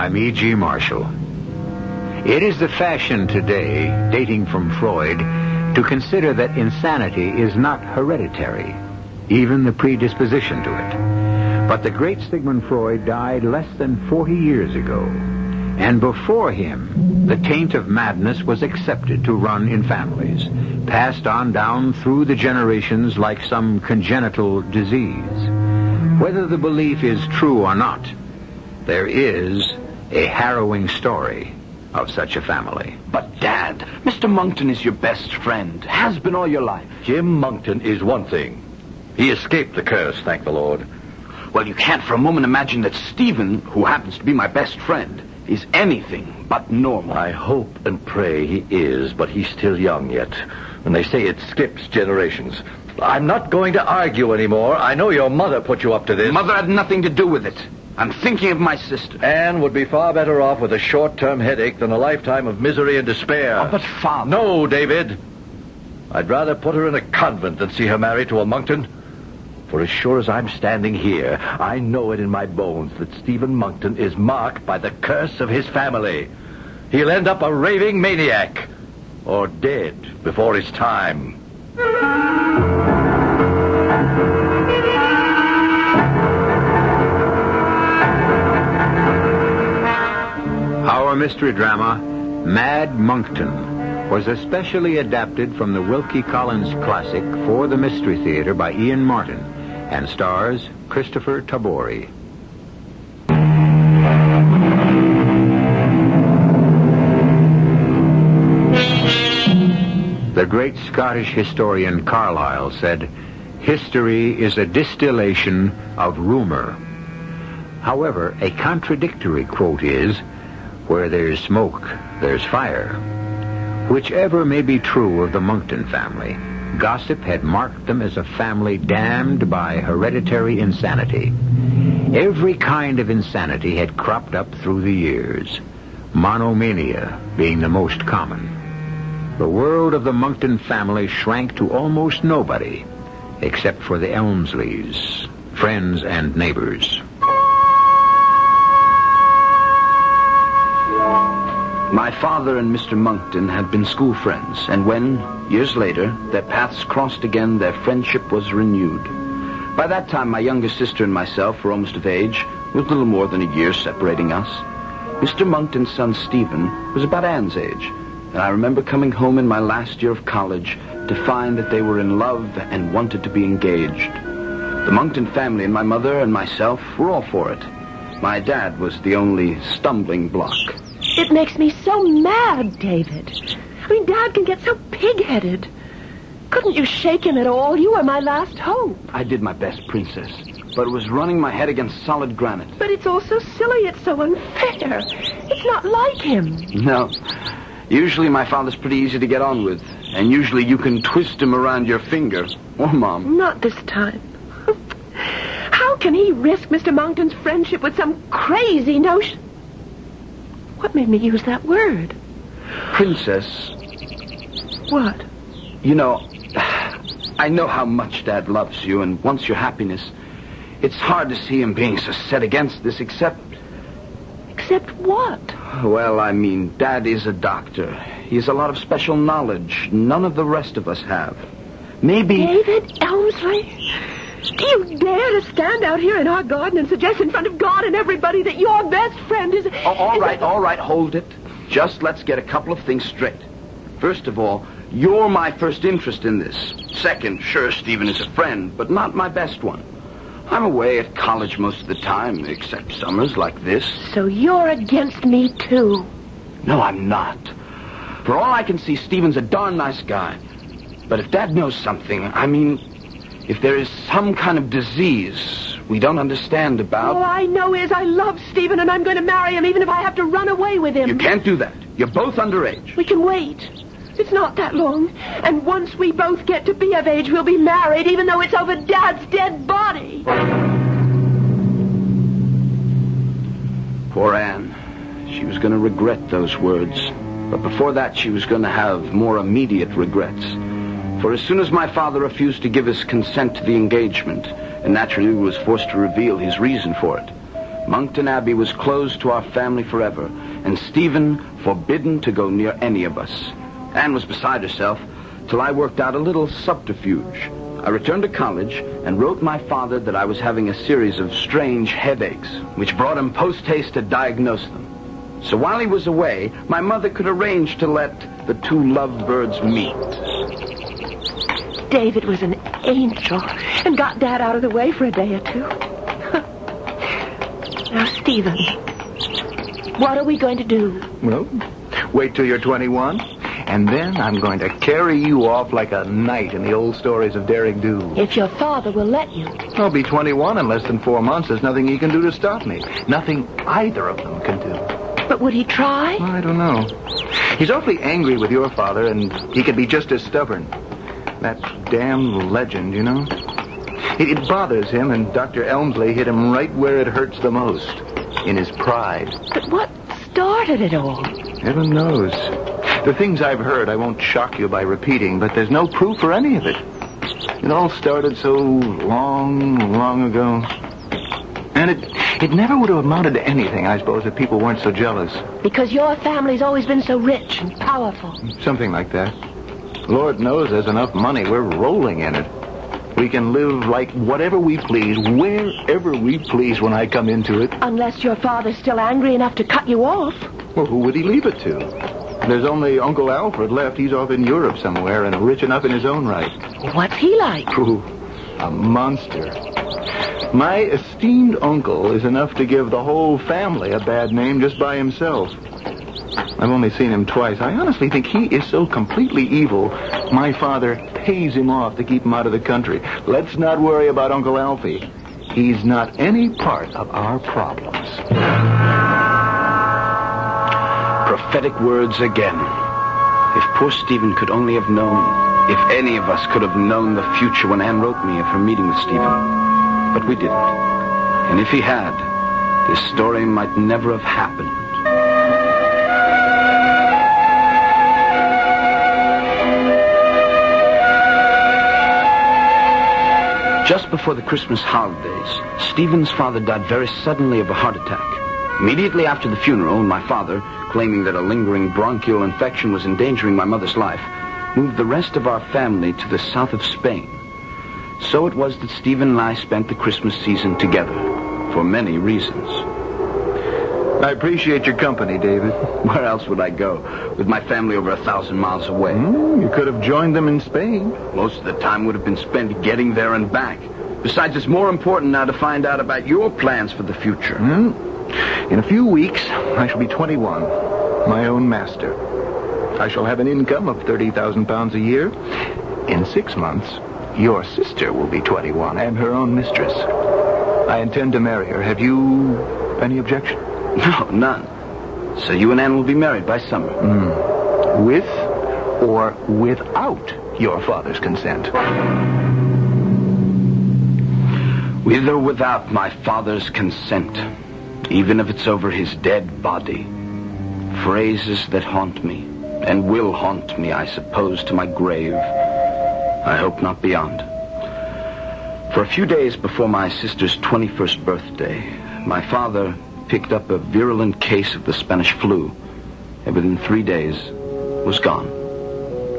I'm E.G. Marshall. It is the fashion today, dating from Freud, to consider that insanity is not hereditary, even the predisposition to it. But the great Sigmund Freud died less than 40 years ago, and before him, the taint of madness was accepted to run in families, passed on down through the generations like some congenital disease. Whether the belief is true or not, there is a harrowing story of such a family. But, Dad, Mr. Monkton is your best friend. Has been all your life. Jim Monkton is one thing. He escaped the curse, thank the Lord. Well, you can't for a moment imagine that Stephen, who happens to be my best friend, is anything but normal. I hope and pray he is, but he's still young yet. And they say it skips generations. I'm not going to argue anymore. I know your mother put you up to this. Mother had nothing to do with it. I'm thinking of my sister. Anne would be far better off with a short-term headache than a lifetime of misery and despair. Oh, but Father... No, David. I'd rather put her in a convent than see her married to a Monkton. For as sure as I'm standing here, I know it in my bones that Stephen Monkton is marked by the curse of his family. He'll end up a raving maniac, or dead before his time. Our mystery drama, Mad Monkton, was especially adapted from the Wilkie Collins classic For the Mystery Theater by Ian Martin and stars Christopher Tabori. The great Scottish historian Carlyle said, "History is a distillation of rumor." However, a contradictory quote is, "Where there's smoke, there's fire." Whichever may be true of the Monkton family, gossip had marked them as a family damned by hereditary insanity. Every kind of insanity had cropped up through the years, monomania being the most common. The world of the Monkton family shrank to almost nobody, except for the Elmsleys, friends and neighbors. My father and Mr. Monkton had been school friends, and when, years later, their paths crossed again, their friendship was renewed. By that time, my younger sister and myself were almost of age, with little more than a year separating us. Mr. Monkton's son, Stephen, was about Anne's age, and I remember coming home in my last year of college to find that they were in love and wanted to be engaged. The Monkton family and my mother and myself were all for it. My dad was the only stumbling block. It makes me so mad, David. I mean, Dad can get so pig-headed. Couldn't you shake him at all? You were my last hope. I did my best, Princess, but it was running my head against solid granite. But it's all so silly. It's so unfair. It's not like him. No. Usually my father's pretty easy to get on with, and usually you can twist him around your finger. Or Mom. Not this time. How can he risk Mr. Monkton's friendship with some crazy notion? What made me use that word? Princess. What? You know, I know how much Dad loves you and wants your happiness. It's hard to see him being so set against this, except... Except what? Well, I mean, Dad is a doctor. He has a lot of special knowledge none of the rest of us have. Maybe... David Elmsley? Do you dare to stand out here in our garden and suggest in front of God and everybody that your best friend is... All right, hold it. Just let's get a couple of things straight. First of all, you're my first interest in this. Second, sure, Stephen is a friend, but not my best one. I'm away at college most of the time, except summers like this. So you're against me, too? No, I'm not. For all I can see, Stephen's a darn nice guy. But if Dad knows something, I mean... If there is some kind of disease we don't understand about... All I know is I love Stephen and I'm going to marry him even if I have to run away with him. You can't do that. You're both underage. We can wait. It's not that long. And once we both get to be of age, we'll be married even though it's over Dad's dead body. Poor Anne. She was going to regret those words. But before that, she was going to have more immediate regrets. For as soon as my father refused to give his consent to the engagement, and naturally was forced to reveal his reason for it, Monkton Abbey was closed to our family forever, and Stephen forbidden to go near any of us. Anne was beside herself till I worked out a little subterfuge. I returned to college and wrote my father that I was having a series of strange headaches, which brought him post-haste to diagnose them. So while he was away, my mother could arrange to let the two lovebirds meet. David was an angel and got Dad out of the way for a day or two. Now, Stephen, what are we going to do? Well, wait till you're 21, and then I'm going to carry you off like a knight in the old stories of daring do. If your father will let you. I'll be 21 in less than 4 months. There's nothing he can do to stop me. Nothing either of them can do. But would he try? I don't know. He's awfully angry with your father, and he can be just as stubborn. That damn legend, you know? It bothers him, and Dr. Elmsley hit him right where it hurts the most, in his pride. But what started it all? Heaven knows. The things I've heard I won't shock you by repeating, but there's no proof for any of it. It all started so long ago. And it never would have amounted to anything, I suppose, if people weren't so jealous. Because your family's always been so rich and powerful. Something like that. Lord knows there's enough money. We're rolling in it. We can live like whatever we please, wherever we please when I come into it. Unless your father's still angry enough to cut you off. Well, who would he leave it to? There's only Uncle Alfred left. He's off in Europe somewhere and rich enough in his own right. What's he like? Ooh, a monster. My esteemed uncle is enough to give the whole family a bad name just by himself. I've only seen him twice. I honestly think he is so completely evil, my father pays him off to keep him out of the country. Let's not worry about Uncle Alfie. He's not any part of our problems. Prophetic words again. If poor Stephen could only have known, if any of us could have known the future when Anne wrote me of her meeting with Stephen. But we didn't. And if he had, this story might never have happened. Just before the Christmas holidays, Stephen's father died very suddenly of a heart attack. Immediately after the funeral, my father, claiming that a lingering bronchial infection was endangering my mother's life, moved the rest of our family to the south of Spain. So it was that Stephen and I spent the Christmas season together, for many reasons. I appreciate your company, David. Where else would I go, with my family over 1,000 miles away? You could have joined them in Spain. Most of the time would have been spent getting there and back. Besides, it's more important now to find out about your plans for the future. In a few weeks, I shall be 21, my own master. I shall have an income of £30,000 a year. In 6 months, your sister will be 21 and her own mistress. I intend to marry her. Have you any objection? No, none. So you and Anne will be married by summer. With or without your father's consent? With or without my father's consent, even if it's over his dead body. Phrases that haunt me, and will haunt me, I suppose, to my grave. I hope not beyond. For a few days before my sister's 21st birthday, my father picked up a virulent case of the Spanish flu, and within 3 days was gone.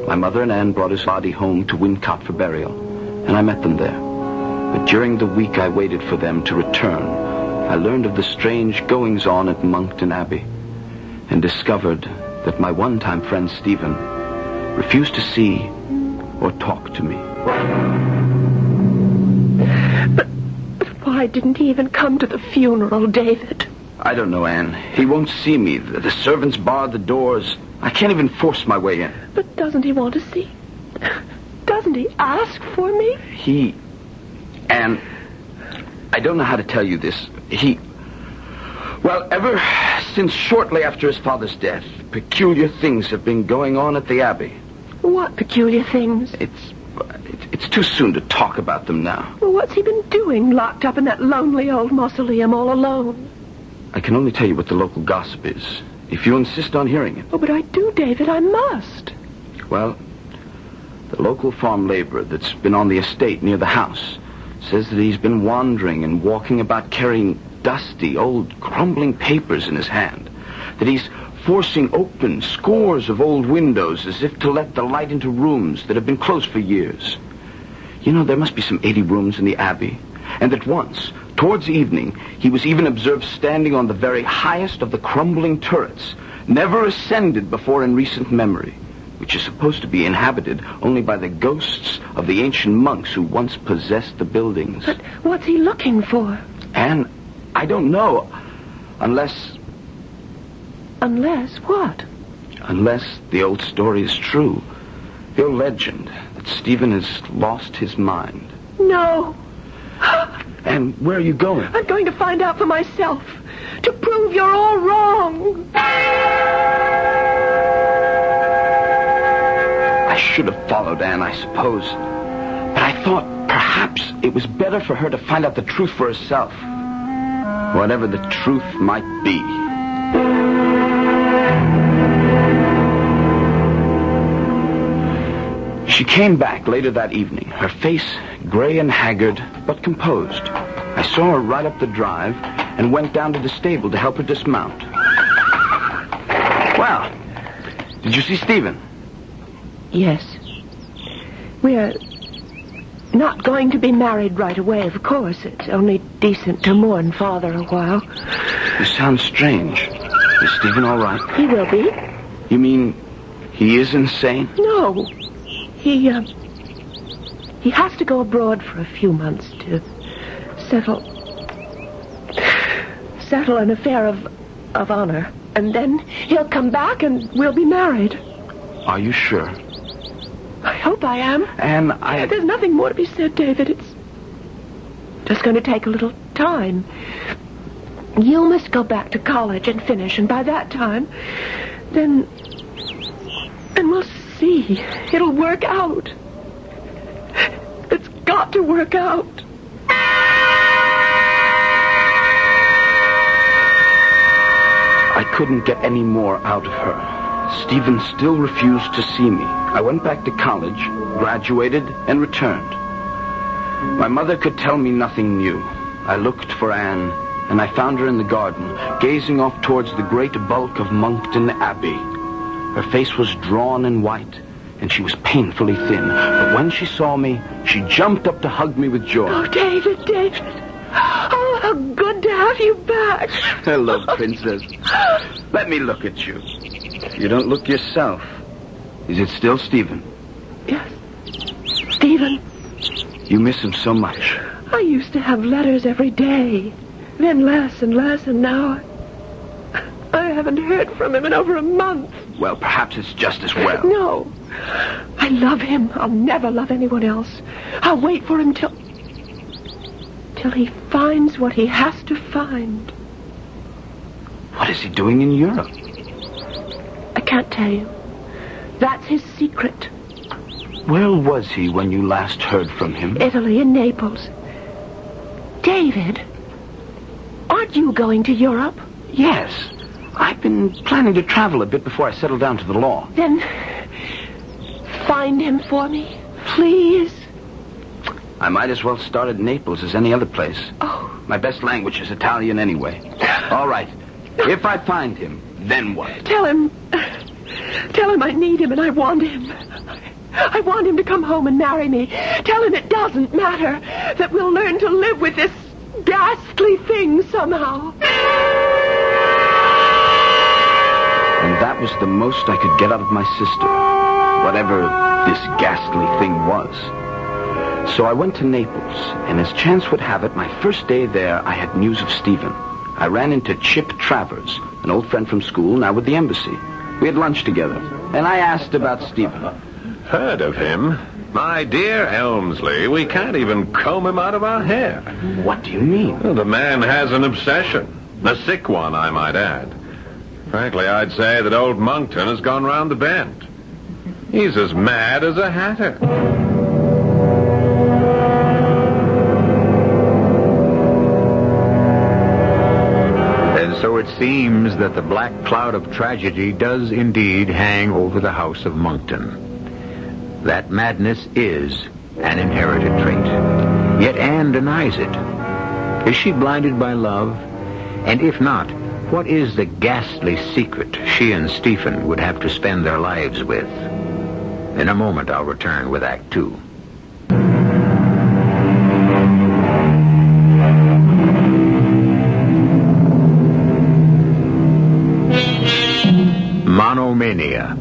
My mother and Anne brought his body home to Wincott for burial, and I met them there. But during the week I waited for them to return, I learned of the strange goings-on at Monkton Abbey, and discovered that my one-time friend Stephen refused to see or talk to me. But why didn't he even come to the funeral, David? I don't know, Anne. He won't see me. The servants barred the doors. I can't even force my way in. But doesn't he want to see? Doesn't he ask for me? Anne, I don't know how to tell you this. Well, ever since shortly after his father's death, peculiar things have been going on at the Abbey. What peculiar things? It's too soon to talk about them now. Well, what's he been doing, locked up in that lonely old mausoleum all alone? I can only tell you what the local gossip is, if you insist on hearing it. Oh, but I do, David. I must. Well, the local farm laborer that's been on the estate near the house says that he's been wandering and walking about carrying dusty, old, crumbling papers in his hand. That he's forcing open scores of old windows as if to let the light into rooms that have been closed for years. You know, there must be some 80 rooms in the Abbey. And that once, towards evening, he was even observed standing on the very highest of the crumbling turrets, never ascended before in recent memory, which is supposed to be inhabited only by the ghosts of the ancient monks who once possessed the buildings. But what's he looking for? Anne, I don't know, unless... Unless what? Unless the old story is true. The old legend that Stephen has lost his mind. No. And where are you going? I'm going to find out for myself. To prove you're all wrong. I should have followed Anne, I suppose. But I thought perhaps it was better for her to find out the truth for herself. Whatever the truth might be. She came back later that evening, her face gray and haggard, but composed. I saw her right up the drive and went down to the stable to help her dismount. Well, did you see Stephen? Yes. We're not going to be married right away, of course. It's only decent to mourn Father a while. You sound strange. Is Stephen all right? He will be. You mean he is insane? No. He has to go abroad for a few months to settle an affair of honor. And then he'll come back and we'll be married. Are you sure? I hope I am. And There's nothing more to be said, David. It's just going to take a little time. You must go back to college and finish, and by that time, then we'll see. It'll work out. It's got to work out. I couldn't get any more out of her. Stephen still refused to see me. I went back to college, graduated, and returned. My mother could tell me nothing new. I looked for Anne, and I found her in the garden, gazing off towards the great bulk of Monkton Abbey. Her face was drawn and white, and she was painfully thin. But when she saw me, she jumped up to hug me with joy. Oh, David. Oh, how good to have you back. Hello, Princess. Let me look at you. You don't look yourself. Is it still Stephen? Yes. Stephen. You miss him so much. I used to have letters every day. Then less and less, and now I haven't heard from him in over a month. Well, perhaps it's just as well. No. I love him. I'll never love anyone else. I'll wait for him till he finds what he has to find. What is he doing in Europe? I can't tell you. That's his secret. Where was he when you last heard from him? Italy and Naples. David, aren't you going to Europe? Yes. I've been planning to travel a bit before I settle down to the law. Then find him for me, please. I might as well start at Naples as any other place. Oh. My best language is Italian anyway. All right. If I find him, then what? Tell him I need him and I want him. I want him to come home and marry me. Tell him it doesn't matter, that we'll learn to live with this ghastly thing somehow. And that was the most I could get out of my sister, whatever this ghastly thing was. So I went to Naples, and as chance would have it, my first day there, I had news of Stephen. I ran into Chip Travers, an old friend from school, now with the embassy. We had lunch together, and I asked about Stephen. Heard of him? My dear Elmsley, we can't even comb him out of our hair. What do you mean? Well, the man has an obsession. A sick one, I might add. Frankly, I'd say that old Monkton has gone round the bend. He's as mad as a hatter. So it seems that the black cloud of tragedy does indeed hang over the house of Monkton. That madness is an inherited trait. Yet Anne denies it. Is she blinded by love? And if not, what is the ghastly secret she and Stephen would have to spend their lives with? In a moment, I'll return with Act 2. Monomania,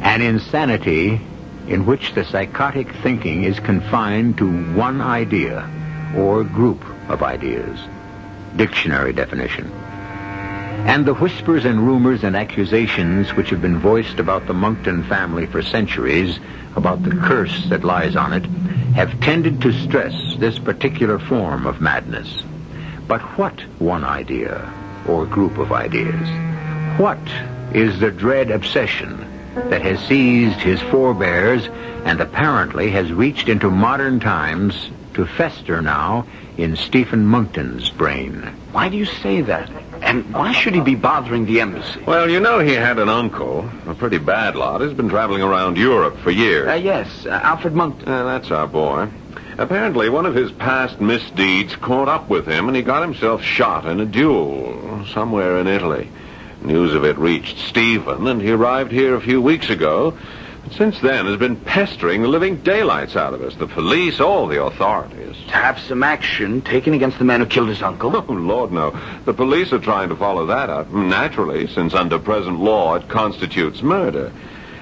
an insanity in which the psychotic thinking is confined to one idea or group of ideas. Dictionary definition. And the whispers and rumors and accusations which have been voiced about the Monkton family for centuries, about the curse that lies on it, have tended to stress this particular form of madness. But what one idea or group of ideas? What is the dread obsession that has seized his forebears and apparently has reached into modern times to fester now in Stephen Monkton's brain? Why do you say that? And why should he be bothering the embassy? Well, you know he had an uncle, a pretty bad lot. He's been traveling around Europe for years. Yes, Alfred Monkton. That's our boy. Apparently, one of his past misdeeds caught up with him, and he got himself shot in a duel somewhere in Italy. News of it reached Stephen, and he arrived here a few weeks ago. But since then has been pestering the living daylights out of us, the police, all the authorities. To have some action taken against the man who killed his uncle? Oh, Lord, no. The police are trying to follow that up. Naturally, since under present law it constitutes murder.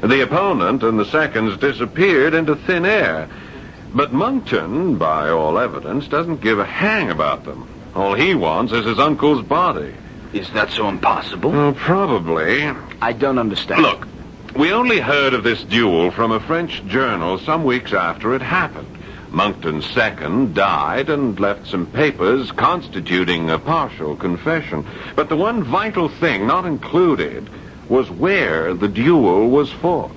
The opponent and the seconds disappeared into thin air. But Monkton, by all evidence, doesn't give a hang about them. All he wants is his uncle's body. Is that so impossible? Oh, probably. I don't understand. Look, we only heard of this duel from a French journal some weeks after it happened. Monkton's second died and left some papers constituting a partial confession. But the one vital thing not included was where the duel was fought.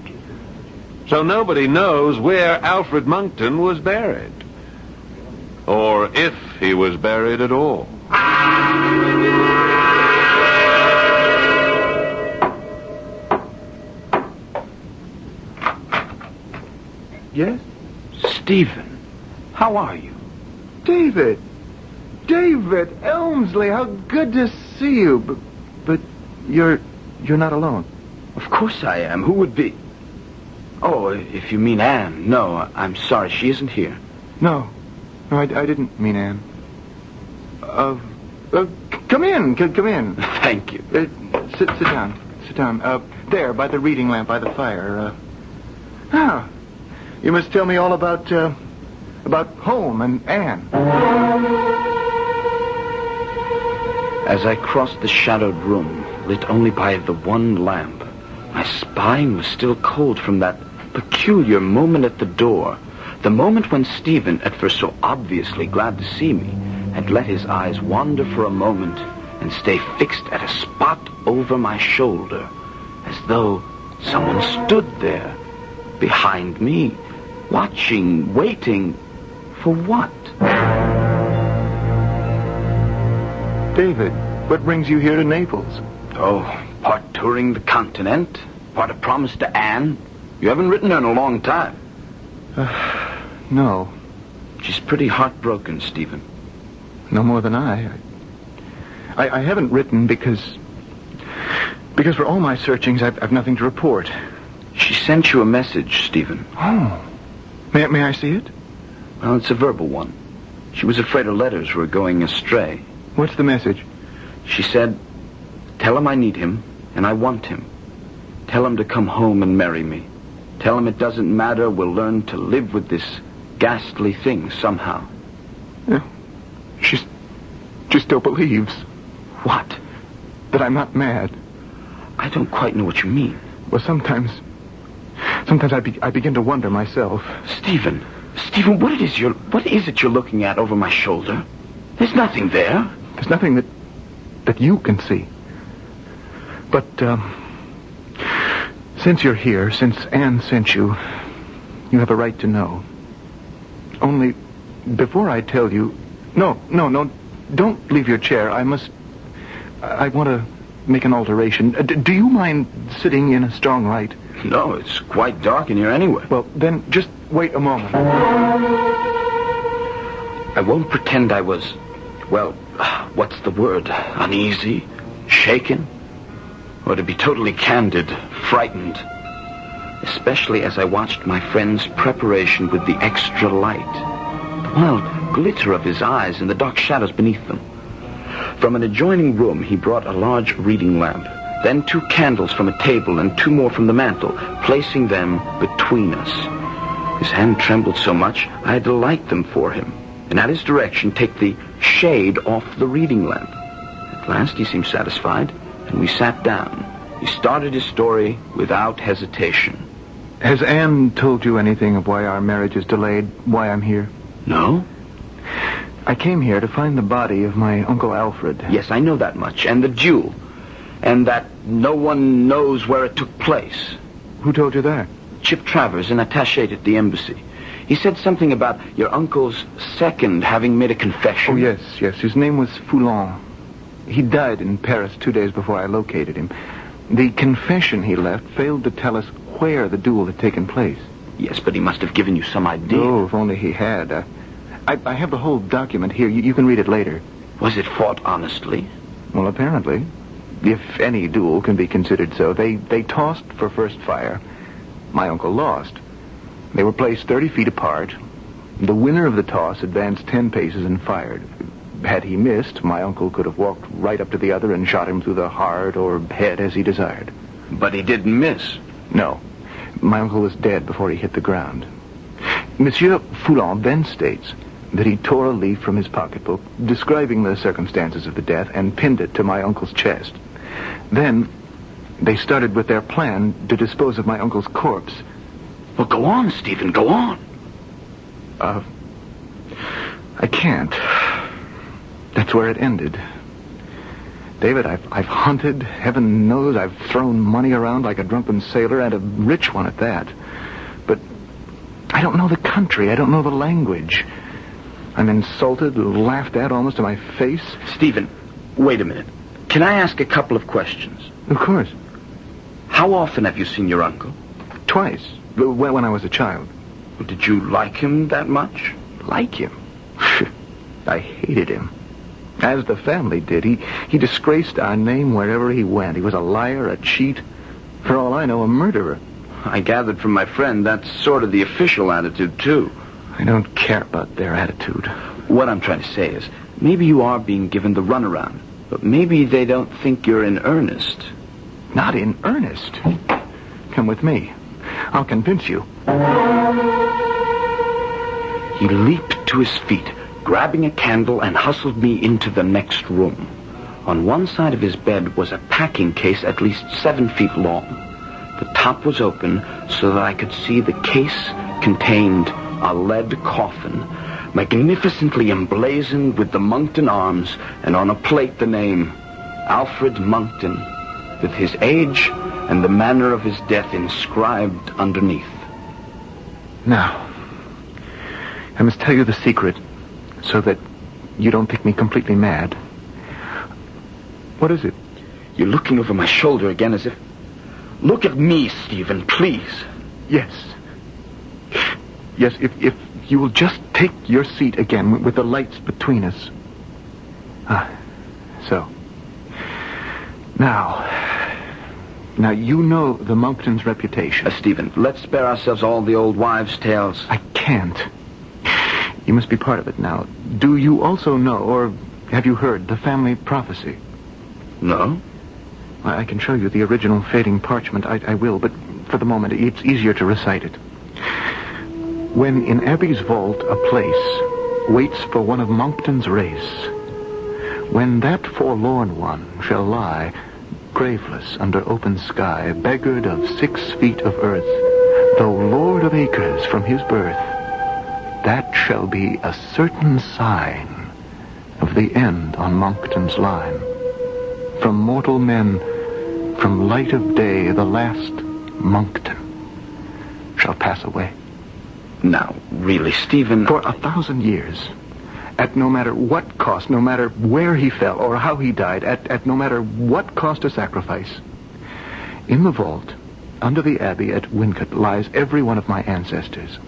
So nobody knows where Alfred Monkton was buried. Or if he was buried at all. Yes? Stephen, how are you? David Elmsley, how good to see you. But you're not alone. Of course I am. Who would be? Oh, if you mean Anne. No, I'm sorry. She isn't here. No, I didn't mean Anne. Come in. Come in. Thank you. Sit down. Sit down. There, by the reading lamp, by the fire. You must tell me all about home and Anne. As I crossed the shadowed room, lit only by the one lamp, my spine was still cold from that peculiar moment at the door. The moment when Stephen, at first so obviously glad to see me, had let his eyes wander for a moment and stay fixed at a spot over my shoulder, as though someone stood there, behind me, watching, waiting, for what? David, what brings you here to Naples? Oh, part touring the continent, part a promise to Anne. You haven't written her in a long time. No. She's pretty heartbroken, Stephen. No more than I haven't written because for all my searchings, I've nothing to report. She sent you a message, Stephen. Oh. May I see it? Well, it's a verbal one. She was afraid her letters were going astray. What's the message? She said, tell him I need him, and I want him. Tell him to come home and marry me. Tell him it doesn't matter, we'll learn to live with this ghastly thing somehow. Yeah. She still believes. What? That I'm not mad. I don't quite know what you mean. Well, sometimes I begin to wonder myself. Stephen, what is it you're looking at over my shoulder? There's nothing there. There's nothing that you can see. But, since you're here, since Anne sent you, you have a right to know. Only, before I tell you... No, don't leave your chair. I want to make an alteration. Do you mind sitting in a strong light? No, it's quite dark in here anyway. Well, then just wait a moment. I won't pretend I was, well, what's the word? Uneasy? Shaken? Or to be totally candid, frightened. Especially as I watched my friend's preparation with the extra light. The wild glitter of his eyes and the dark shadows beneath them. From an adjoining room, he brought a large reading lamp, then 2 candles from a table and 2 more from the mantel, placing them between us. His hand trembled so much, I had to light them for him, and at his direction take the shade off the reading lamp. At last he seemed satisfied, and we sat down. He started his story without hesitation. Has Anne told you anything of why our marriage is delayed, why I'm here? No? I came here to find the body of my Uncle Alfred. Yes, I know that much. And the duel. And that no one knows where it took place. Who told you that? Chip Travers, an attaché at the embassy. He said something about your uncle's second having made a confession. Oh, yes. His name was Foulon. He died in Paris 2 days before I located him. The confession he left failed to tell us where the duel had taken place. Yes, but he must have given you some idea. Oh, if only he had. I have the whole document here. You can read it later. Was it fought honestly? Well, apparently. If any duel can be considered so. They tossed for first fire. My uncle lost. They were placed 30 feet apart. The winner of the toss advanced 10 paces and fired. Had he missed, my uncle could have walked right up to the other and shot him through the heart or head as he desired. But he didn't miss. No. My uncle was dead before he hit the ground. Monsieur Foulon then states that he tore a leaf from his pocketbook describing the circumstances of the death and pinned it to my uncle's chest. Then they started with their plan to dispose of my uncle's corpse. Well, go on, Stephen, go on. I can't. That's where it ended. David, I've hunted, heaven knows, I've thrown money around like a drunken sailor, and a rich one at that. But I don't know the country, I don't know the language. I'm insulted, laughed at almost to my face. Stephen, wait a minute. Can I ask a couple of questions? Of course. How often have you seen your uncle? Twice, when I was a child. Did you like him that much? Like him? I hated him. As the family did. He disgraced our name wherever he went. He was a liar, a cheat, for all I know, a murderer. I gathered from my friend that's sort of the official attitude, too. I don't care about their attitude. What I'm trying to say is, maybe you are being given the runaround, but maybe they don't think you're in earnest. Not in earnest. Come with me. I'll convince you. He leaped to his feet, grabbing a candle, and hustled me into the next room. On one side of his bed was a packing case at least 7 feet long. The top was open so that I could see the case contained a lead coffin, magnificently emblazoned with the Monkton arms, and on a plate the name, Alfred Monkton, with his age and the manner of his death inscribed underneath. Now, I must tell you the secret, so that you don't think me completely mad. What is it? You're looking over my shoulder again as if... Look at me, Stephen, please. Yes. Yes, if you will just take your seat again with the lights between us. So. Now, you know the Monktons' reputation. Stephen, let's spare ourselves all the old wives' tales. I can't. You must be part of it now. Do you also know, or have you heard, the family prophecy? No. I can show you the original fading parchment. I will, but for the moment, it's easier to recite it. When in Abbey's vault a place waits for one of Monkton's race, when that forlorn one shall lie graveless under open sky, beggared of 6 feet of earth, though lord of acres from his birth, that shall be a certain sign of the end on Monkton's line. From mortal men, from light of day, the last Monkton shall pass away. Now, really, Stephen... For 1,000 years, at no matter what cost, no matter where he fell or how he died, at no matter what cost or sacrifice, in the vault, under the abbey at Wincott, lies every one of my ancestors.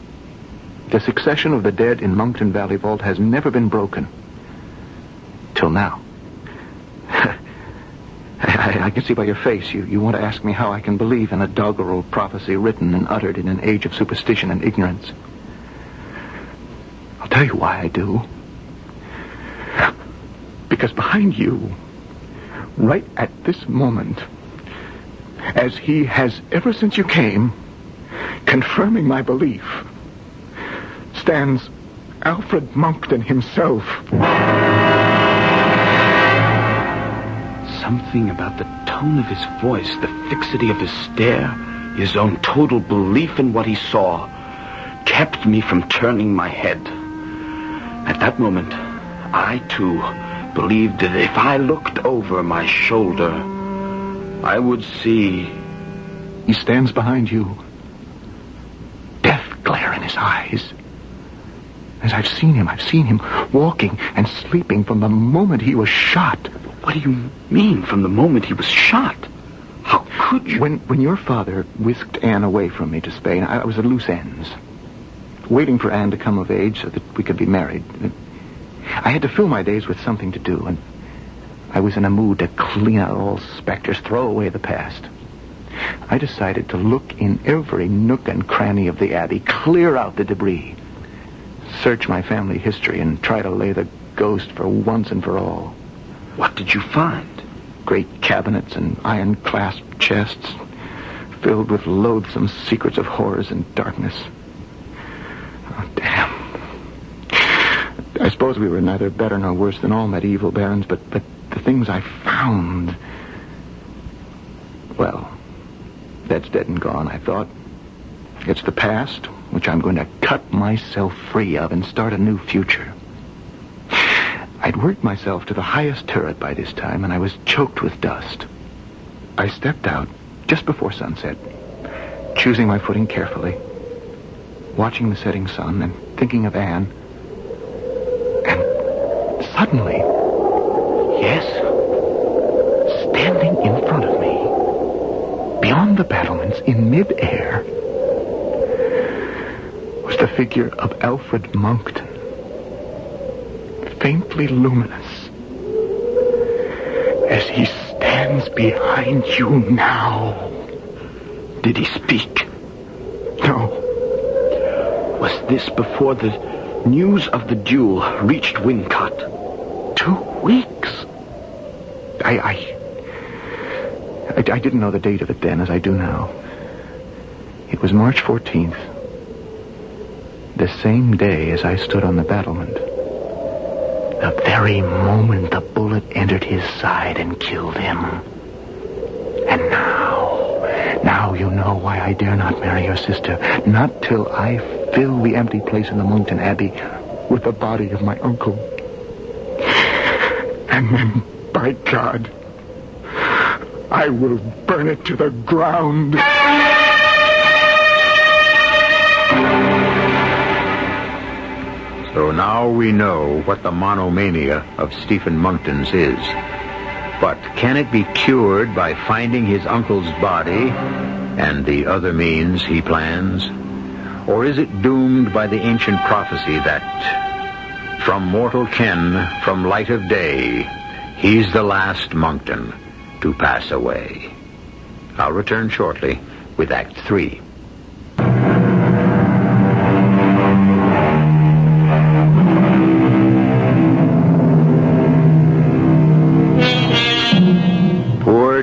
The succession of the dead in Monkton Valley Vault has never been broken. Till now. I can see by your face you want to ask me how I can believe in a doggerel prophecy written and uttered in an age of superstition and ignorance. I'll tell you why I do. Because behind you, right at this moment, as he has ever since you came, confirming my belief, stands Alfred Monkton himself. Something about the tone of his voice, the fixity of his stare, his own total belief in what he saw, kept me from turning my head. At that moment, I, too, believed that if I looked over my shoulder, I would see... He stands behind you. Death glare in his eyes. As I've seen him walking and sleeping from the moment he was shot. What do you mean, from the moment he was shot? How could you? When your father whisked Anne away from me to Spain, I was at loose ends, waiting for Anne to come of age so that we could be married. I had to fill my days with something to do, and I was in a mood to clean out all specters, throw away the past. I decided to look in every nook and cranny of the Abbey, clear out the debris, search my family history, and try to lay the ghost for once and for all. What did you find? Great cabinets and iron-clasped chests filled with loathsome secrets of horrors and darkness. Oh, damn. I suppose we were neither better nor worse than all medieval barons, but the things I found... Well, that's dead and gone, I thought. It's the past, which I'm going to cut myself free of and start a new future. I'd worked myself to the highest turret by this time, and I was choked with dust. I stepped out just before sunset, choosing my footing carefully, watching the setting sun and thinking of Anne. And suddenly, yes, standing in front of me, beyond the battlements in mid-air, was the figure of Alfred Monkton. Faintly luminous, as he stands behind you now. Did he speak? No. Was this before the news of the duel reached Wincott? 2 weeks. I didn't know the date of it then as I do now. It was March 14th, the same day as I stood on the battlement. The very moment the bullet entered his side and killed him. And now you know why I dare not marry your sister. Not till I fill the empty place in the Monkton Abbey with the body of my uncle. And then, by God, I will burn it to the ground. So now we know what the monomania of Stephen Monkton's is. But can it be cured by finding his uncle's body and the other means he plans? Or is it doomed by the ancient prophecy that from mortal ken, from light of day, he's the last Monkton to pass away? I'll return shortly with Act 3.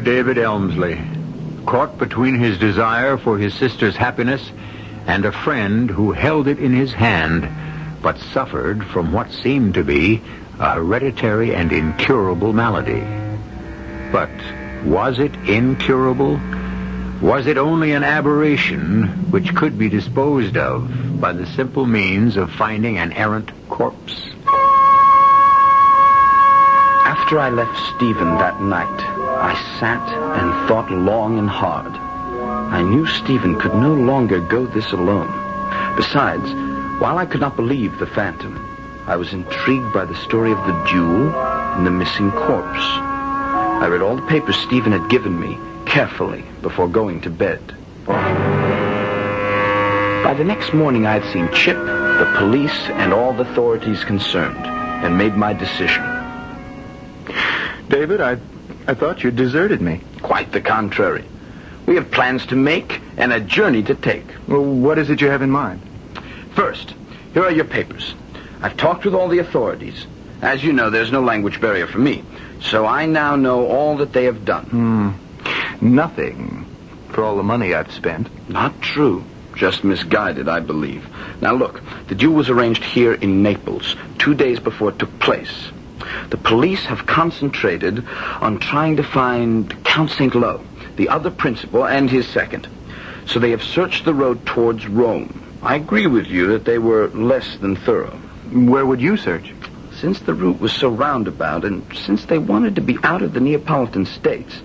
David Elmsley, caught between his desire for his sister's happiness and a friend who held it in his hand, but suffered from what seemed to be a hereditary and incurable malady. But was it incurable? Was it only an aberration which could be disposed of by the simple means of finding an errant corpse? After I left Stephen that night, I sat and thought long and hard. I knew Stephen could no longer go this alone. Besides, while I could not believe the phantom, I was intrigued by the story of the duel and the missing corpse. I read all the papers Stephen had given me carefully before going to bed. By the next morning, I had seen Chip, the police, and all the authorities concerned, and made my decision. David, I thought you deserted me. Quite the contrary. We have plans to make and a journey to take. Well, what is it you have in mind? First, here are your papers. I've talked with all the authorities. As you know, there's no language barrier for me. So I now know all that they have done. Nothing for all the money I've spent. Not true. Just misguided, I believe. Now look, the duel was arranged here in Naples 2 days before it took place. The police have concentrated on trying to find Count St. Lo, the other principal, and his second. So they have searched the road towards Rome. I agree with you that they were less than thorough. Where would you search? Since the route was so roundabout, and since they wanted to be out of the Neapolitan states,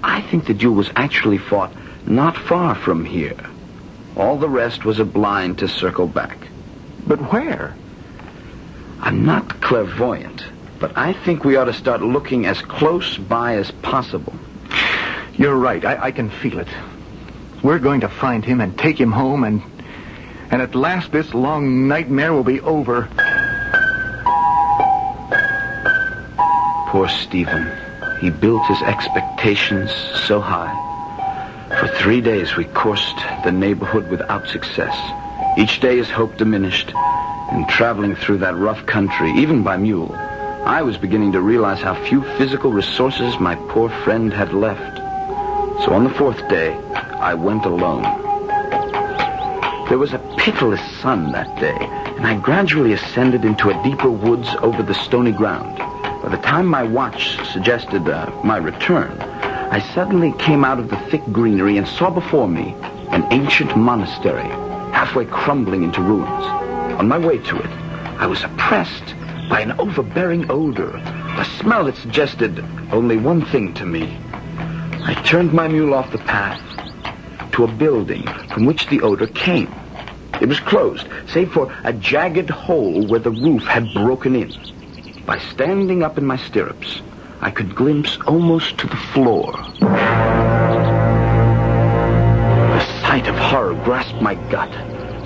I think the duel was actually fought not far from here. All the rest was a blind to circle back. But where? I'm not clairvoyant, but I think we ought to start looking as close by as possible. You're right. I can feel it. We're going to find him and take him home, and at last this long nightmare will be over. Poor Stephen. He built his expectations so high. For 3 days we coursed the neighborhood without success. Each day his hope diminished. And traveling through that rough country, even by mule, I was beginning to realize how few physical resources my poor friend had left. So on the 4th day, I went alone. There was a pitiless sun that day, and I gradually ascended into a deeper woods over the stony ground. By the time my watch suggested my return, I suddenly came out of the thick greenery and saw before me an ancient monastery, halfway crumbling into ruins. On my way to it, I was oppressed by an overbearing odor, a smell that suggested only one thing to me. I turned my mule off the path to a building from which the odor came. It was closed, save for a jagged hole where the roof had broken in. By standing up in my stirrups, I could glimpse almost to the floor. The sight of horror grasped my gut.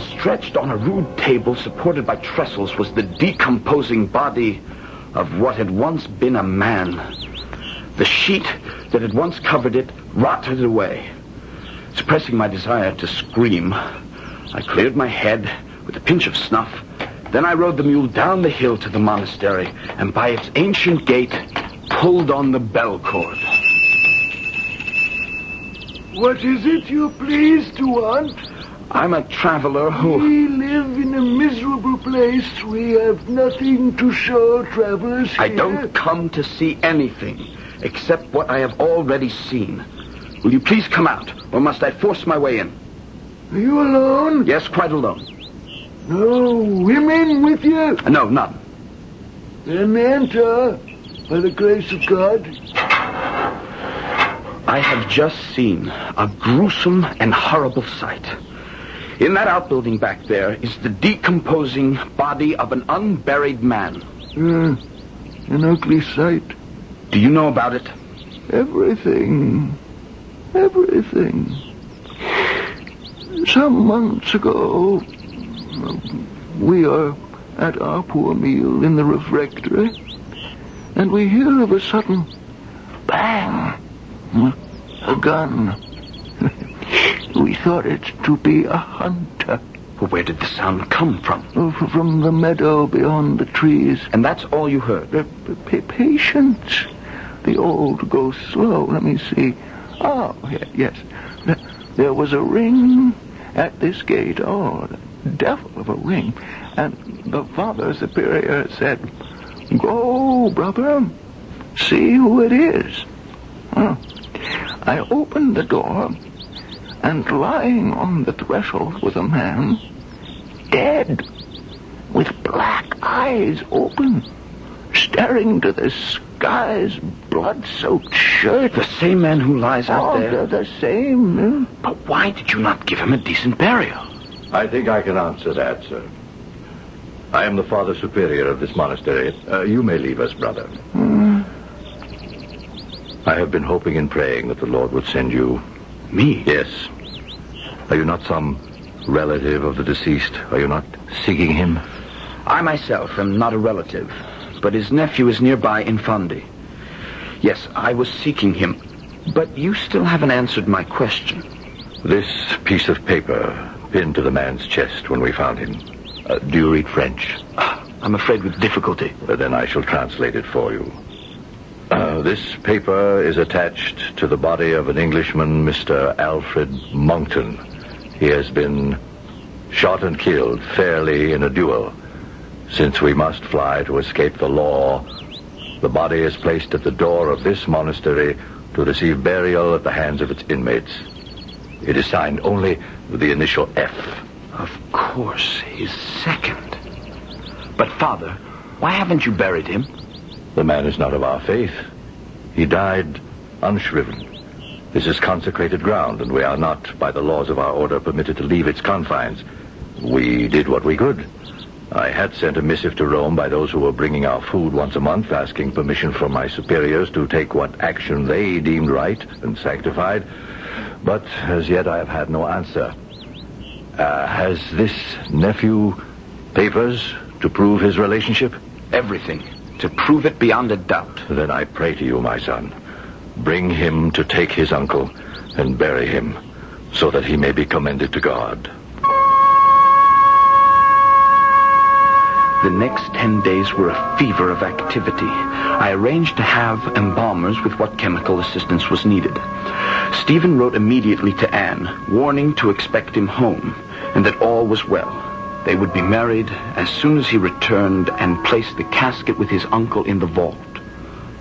Stretched on a rude table supported by trestles was the decomposing body of what had once been a man. The sheet that had once covered it rotted away. Suppressing my desire to scream, I cleared my head with a pinch of snuff. Then I rode the mule down the hill to the monastery, and by its ancient gate, pulled on the bell cord. What is it you please to want? I'm a traveler who... We live in a miserable place. We have nothing to show travelers here. I don't come to see anything, except what I have already seen. Will you please come out, or must I force my way in? Are you alone? Yes, quite alone. No women with you? No, none. Then enter, by the grace of God. I have just seen a gruesome and horrible sight. In that outbuilding back there is the decomposing body of an unburied man. An ugly sight. Do you know about it? Everything. Everything. Some months ago, we are at our poor meal in the refectory, and we hear of a sudden bang, a gun. We thought it to be a hunter. Well, where did the sound come from? From the meadow beyond the trees. And that's all you heard? Patience. The old go slow. Let me see. Oh, yes. There was a ring at this gate. Oh, the devil of a ring. And the Father Superior said, "Go, brother. See who it is." I opened the door, and lying on the threshold was a man, dead, with black eyes open, staring to the sky's blood-soaked shirt. The same man who lies out there? The same. But why did you not give him a decent burial? I think I can answer that, sir. I am the Father Superior of this monastery. You may leave us, brother. I have been hoping and praying that the Lord would send you... Me? Yes. Are you not some relative of the deceased? Are you not seeking him? I myself am not a relative, but his nephew is nearby in Fondi. Yes, I was seeking him. But you still haven't answered my question. This piece of paper pinned to the man's chest when we found him. Do you read French? I'm afraid with difficulty. Then I shall translate it for you. This paper is attached to the body of an Englishman, Mr. Alfred Monkton. He has been shot and killed fairly in a duel. Since we must fly to escape the law, the body is placed at the door of this monastery to receive burial at the hands of its inmates. It is signed only with the initial F. Of course, his second. But, Father, why haven't you buried him? The man is not of our faith. He died unshriven. This is consecrated ground, and we are not, by the laws of our order, permitted to leave its confines. We did what we could. I had sent a missive to Rome by those who were bringing our food once a month, asking permission from my superiors to take what action they deemed right and sanctified. But as yet I have had no answer. Has this nephew papers to prove his relationship? Everything. To prove it beyond a doubt. Then I pray to you, my son. Bring him to take his uncle and bury him, so that he may be commended to God. The next 10 days were a fever of activity. I arranged to have embalmers with what chemical assistance was needed. Stephen wrote immediately to Anne, warning to expect him home, and that all was well. They would be married as soon as he returned and place the casket with his uncle in the vault.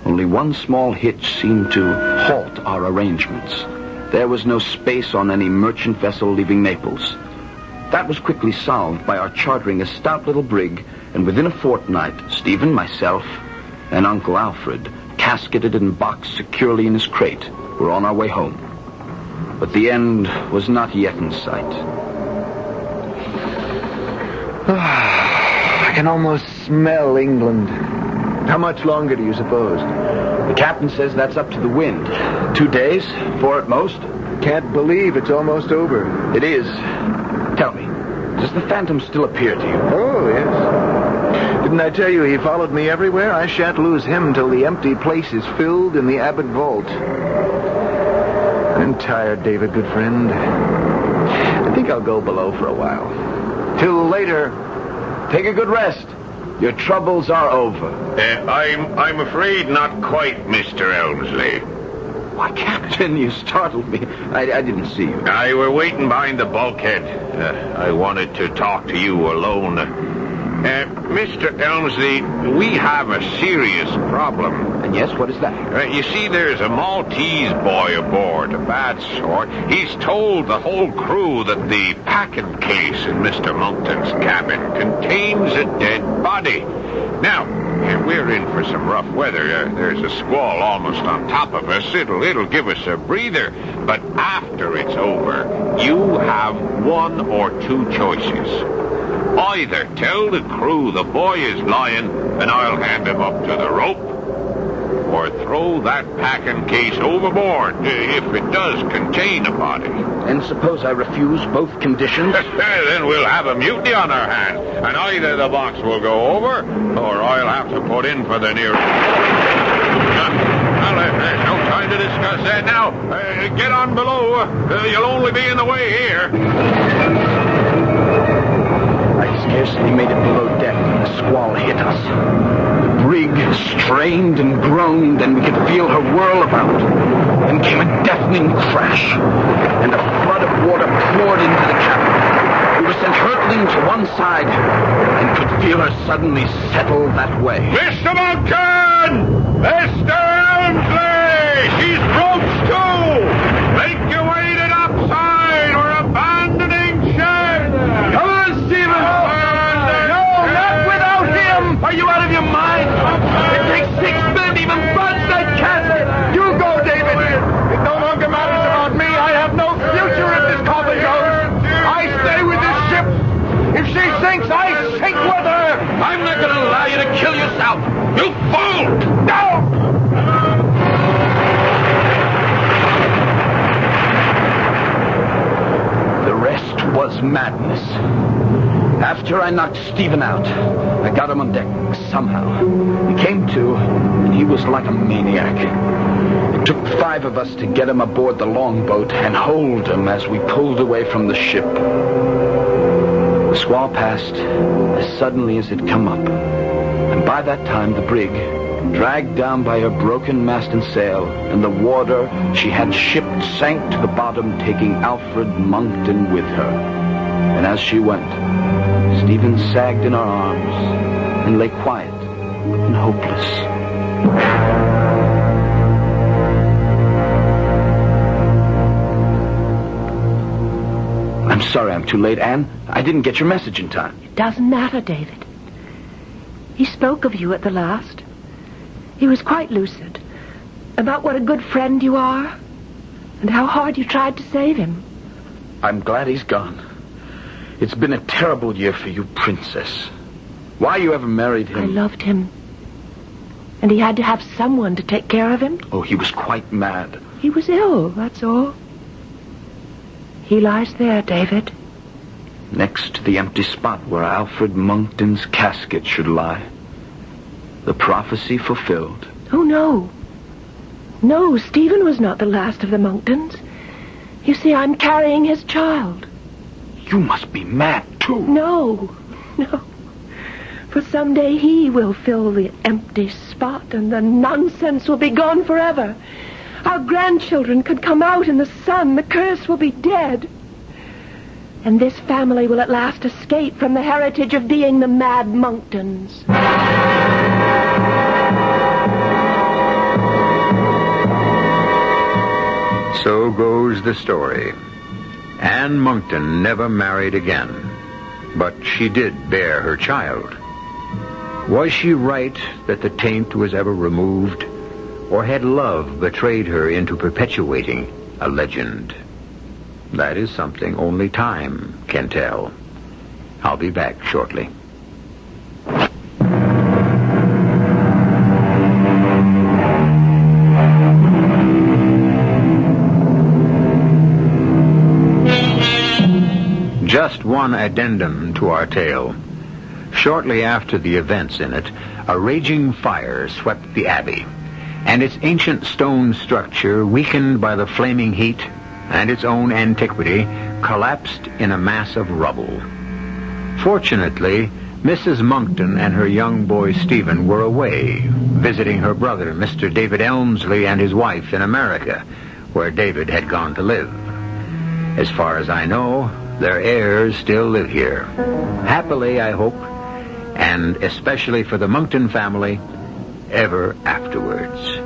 Only one small hitch seemed to halt our arrangements. There was no space on any merchant vessel leaving Naples. That was quickly solved by our chartering a stout little brig, and within a fortnight, Stephen, myself, and Uncle Alfred, casketed and boxed securely in his crate, were on our way home. But the end was not yet in sight. I can almost smell England. How much longer do you suppose? The captain says that's up to the wind. 2 days, 4 at most. Can't believe it's almost over. It is. Tell me, does the Phantom still appear to you? Oh, yes. Didn't I tell you he followed me everywhere? I shan't lose him till the empty place is filled in the Abbot vault. I'm tired, David, good friend. I think I'll go below for a while. Till later. Take a good rest. Your troubles are over. I'm afraid not quite, Mr. Elmsley. Why, Captain, you startled me. I didn't see you. I were waiting behind the bulkhead. I wanted to talk to you alone. Mr. Elmsley, we have a serious problem. And yes, what is that? You see, there's a Maltese boy aboard, a bad sort. He's told the whole crew that the packing case in Mr. Monkton's cabin contains a dead body. Now, we're in for some rough weather. There's a squall almost on top of us. It'll give us a breather. But after it's over, you have one or two choices. Either tell the crew the boy is lying and I'll hand him up to the rope, or throw that packing case overboard if it does contain a body. And suppose I refuse both conditions? Then we'll have a mutiny on our hands, and either the box will go over, or I'll have to put in for the nearest. Well, there's no time to discuss that now. Get on below. You'll only be in the way here. I scarcely made it below deck when the squall hit us. The brig strained and groaned, and we could feel her whirl about. Then came a deafening crash, and a flood of water poured into the cabin. We were sent hurtling to one side, and could feel her suddenly settle that way. Mr. Monkton! Mr. Elmsley! She's broached too! Make your way to the upside! We're abandoning ship! Come on, Stephen! No, not without him! Are you out of your mind? It takes 6 men to even budge that casket! You go, David! It no longer matters about me. I have no future if this coffin goes. I stay with this ship. If she sinks, I sink with her! I'm not going to allow you to kill yourself! You fool! No! The rest was madness. After I knocked Stephen out, I got him on deck somehow. He came to, and he was like a maniac. It took 5 of us to get him aboard the longboat and hold him as we pulled away from the ship. The squall passed as suddenly as it come up, and by that time the brig, dragged down by her broken mast and sail, and the water she had shipped sank to the bottom, taking Alfred Monkton with her. And as she went, Stephen sagged in our arms and lay quiet and hopeless. I'm sorry I'm too late, Anne. I didn't get your message in time. It doesn't matter, David. He spoke of you at the last. He was quite lucid about what a good friend you are and how hard you tried to save him. I'm glad he's gone. It's been a terrible year for you, Princess. Why you ever married him? I loved him. And he had to have someone to take care of him. Oh, he was quite mad. He was ill, that's all. He lies there, David. Next to the empty spot where Alfred Monkton's casket should lie. The prophecy fulfilled. Oh, no. No, Stephen was not the last of the Monktons. You see, I'm carrying his child. You must be mad, too. No. For someday he will fill the empty spot, and the nonsense will be gone forever. Our grandchildren could come out in the sun. The curse will be dead. And this family will at last escape from the heritage of being the mad Monktons. So goes the story. Anne Monkton never married again, but she did bear her child. Was she right that the taint was ever removed, or had love betrayed her into perpetuating a legend? That is something only time can tell. I'll be back shortly. Just one addendum to our tale. Shortly after the events in it, a raging fire swept the abbey, and its ancient stone structure, weakened by the flaming heat and its own antiquity, collapsed in a mass of rubble. Fortunately, Mrs. Monkton and her young boy Stephen were away, visiting her brother, Mr. David Elmsley, and his wife in America, where David had gone to live. As far as I know, their heirs still live here. Happily, I hope, and especially for the Monkton family, ever afterwards.